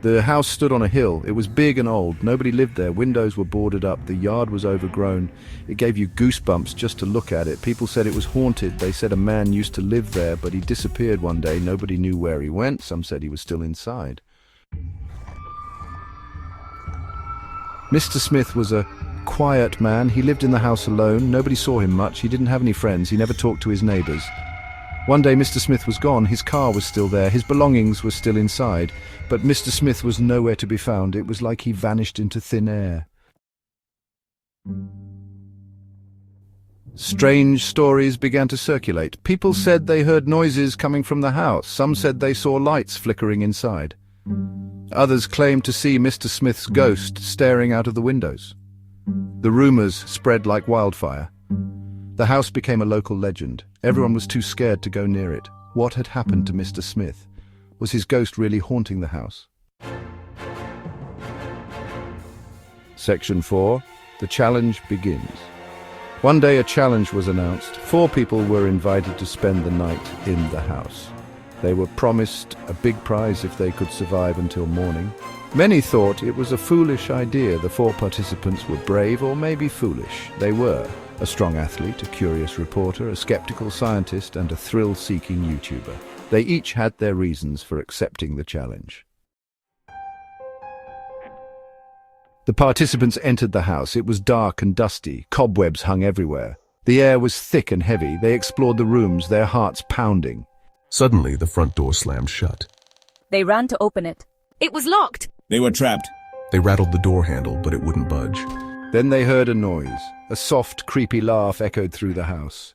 The house stood on a hill. It was big and old. Nobody lived there. Windows were boarded up. The yard was overgrown. It gave you goosebumps just to look at it. People said it was haunted. They said a man used to live there, but he disappeared one day. Nobody knew where he went. Some said he was still inside. Mr. Smith was a quiet man. He lived in the house alone. Nobody saw him much. He didn't have any friends. He never talked to his neighbors. One day Mr. Smith was gone. His car was still there. His belongings were still inside. But Mr. Smith was nowhere to be found. It was like he vanished into thin air. Strange stories began to circulate. People said they heard noises coming from the house. Some said they saw lights flickering inside. Others claimed to see Mr. Smith's ghost staring out of the windows. The rumors spread like wildfire. The house became a local legend. Everyone was too scared to go near it. What had happened to Mr. Smith? Was his ghost really haunting the house? Section 4. The challenge begins. One day a challenge was announced. 4 people were invited to spend the night in the house. They were promised a big prize if they could survive until morning. Many thought it was a foolish idea. The 4 participants were brave, or maybe foolish. They were a strong athlete, a curious reporter, a skeptical scientist, and a thrill-seeking YouTuber. They each had their reasons for accepting the challenge. The participants entered the house. It was dark and dusty. Cobwebs hung everywhere. The air was thick and heavy. They explored the rooms, their hearts pounding. Suddenly, the front door slammed shut. They ran to open it. It was locked. They were trapped. They rattled the door handle, but it wouldn't budge. Then they heard a noise. A soft, creepy laugh echoed through the house.